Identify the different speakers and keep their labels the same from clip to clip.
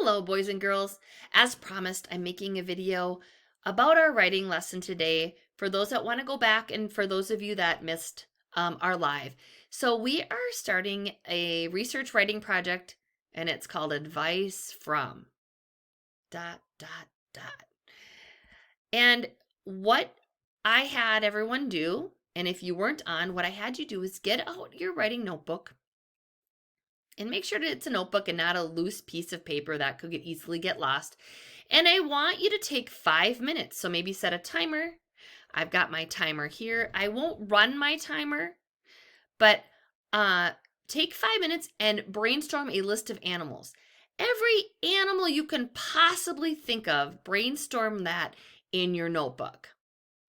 Speaker 1: Hello, boys and girls. As promised, I'm making a video about our writing lesson today for those that want to go back and for those of you that missed our live. So we are starting a research writing project and it's called Advice From ... And what I had everyone do, and if you weren't on, what I had you do is get out your writing notebook and make sure that it's a notebook and not a loose piece of paper that could easily get lost. And I want you to take 5 minutes. So maybe set a timer. I've got my timer here. I won't run my timer, but take 5 minutes and brainstorm a list of animals. Every animal you can possibly think of, brainstorm that in your notebook.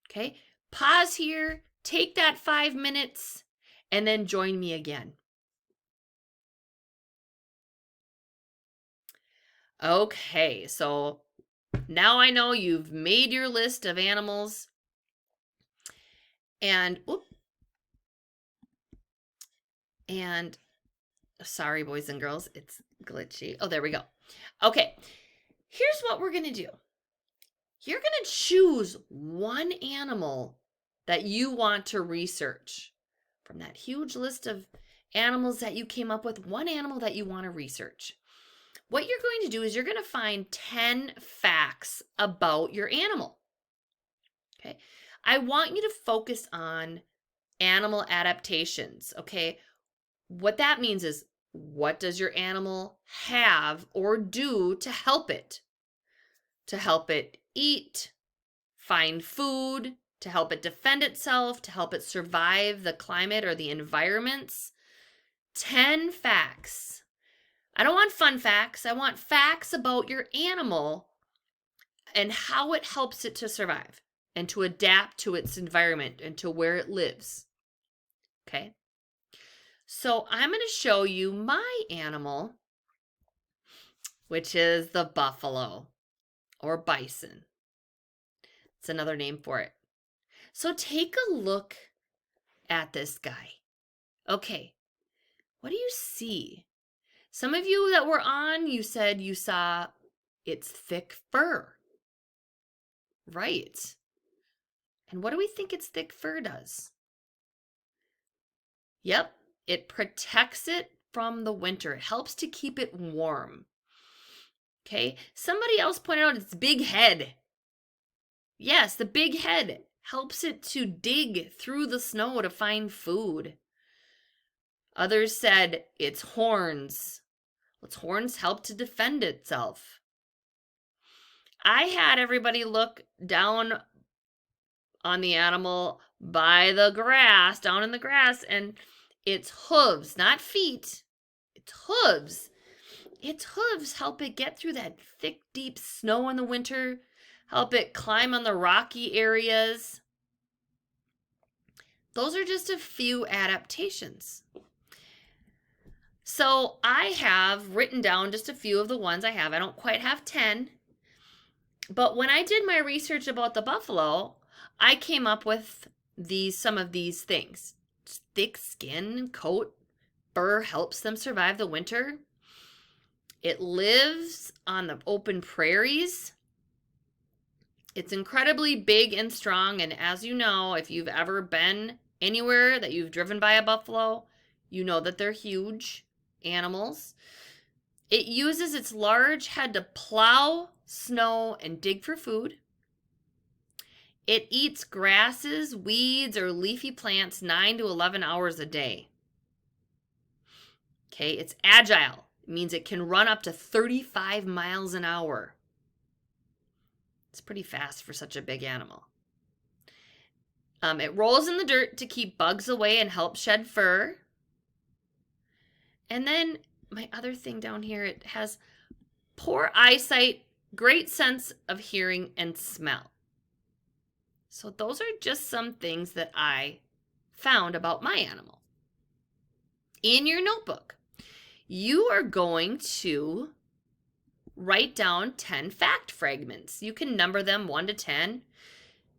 Speaker 1: Okay? Pause here, take that 5 minutes, and then join me again. Okay, so now I know you've made your list of animals. And sorry, boys and girls, it's glitchy. Oh, there we go. Okay, here's what we're going to do. You're going to choose one animal that you want to research. From that huge list of animals that you came up with, one animal that you want to research. What you're going to do is you're going to find 10 facts about your animal. Okay. I want you to focus on animal adaptations. Okay. What that means is, what does your animal have or do to help it? To help it eat, find food, to help it defend itself, to help it survive the climate or the environments. 10 facts. I don't want fun facts. I want facts about your animal and how it helps it to survive and to adapt to its environment and to where it lives. Okay? So I'm going to show you my animal, which is the buffalo or bison. It's another name for it. So take a look at this guy. Okay. What do you see? Some of you that were on, you said you saw its thick fur. Right. And what do we think its thick fur does? Yep, it protects it from the winter. It helps to keep it warm. Okay, somebody else pointed out its big head. Yes, the big head helps it to dig through the snow to find food. Others said its horns. Its horns help to defend itself. I had everybody look down on the animal by the grass, down in the grass, and its hooves, not feet, its hooves. Its hooves help it get through that thick, deep snow in the winter, help it climb on the rocky areas. Those are just a few adaptations. So I have written down just a few of the ones I have. I don't quite have 10. But when I did my research about the buffalo, I came up with some of these things. Thick skin and coat. Fur helps them survive the winter. It lives on the open prairies. It's incredibly big and strong. And as you know, if you've ever been anywhere that you've driven by a buffalo, you know that they're huge animals. It uses its large head to plow snow and dig for food. It eats grasses, weeds, or leafy plants 9 to 11 hours a day. Okay, it's agile. It means it can run up to 35 miles an hour. It's pretty fast for such a big animal. It rolls in the dirt to keep bugs away and help shed fur. And then my other thing down here, it has poor eyesight, great sense of hearing and smell. So those are just some things that I found about my animal. In your notebook, you are going to write down 10 fact fragments. You can number them 1 to 10.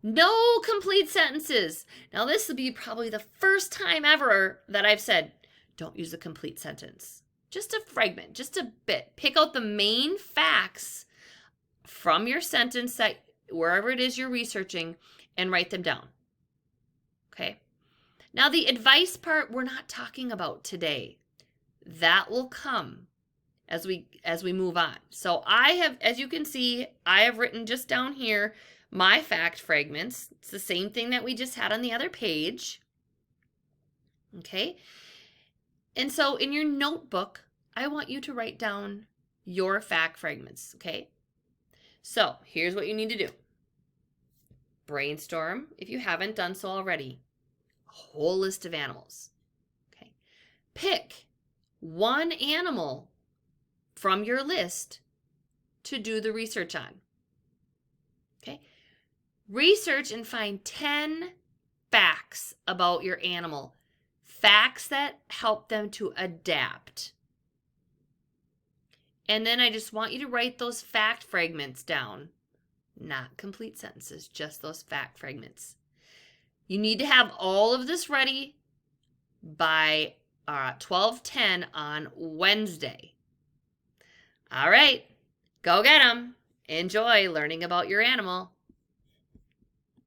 Speaker 1: No complete sentences. Now this will be probably the first time ever that I've said, don't use a complete sentence. Just a fragment, just a bit. Pick out the main facts from your sentence that wherever it is you're researching and write them down. Okay? Now the advice part we're not talking about today. That will come as we move on. So I have, as you can see, I have written just down here my fact fragments. It's the same thing that we just had on the other page. Okay? And so in your notebook, I want you to write down your fact fragments, okay? So here's what you need to do. Brainstorm, if you haven't done so already, a whole list of animals, okay? Pick one animal from your list to do the research on, okay? Research and find 10 facts about your animal. Facts that help them to adapt. And then I just want you to write those fact fragments down. Not complete sentences, just those fact fragments. You need to have all of this ready by 12:10 on Wednesday. All right, go get them. Enjoy learning about your animal.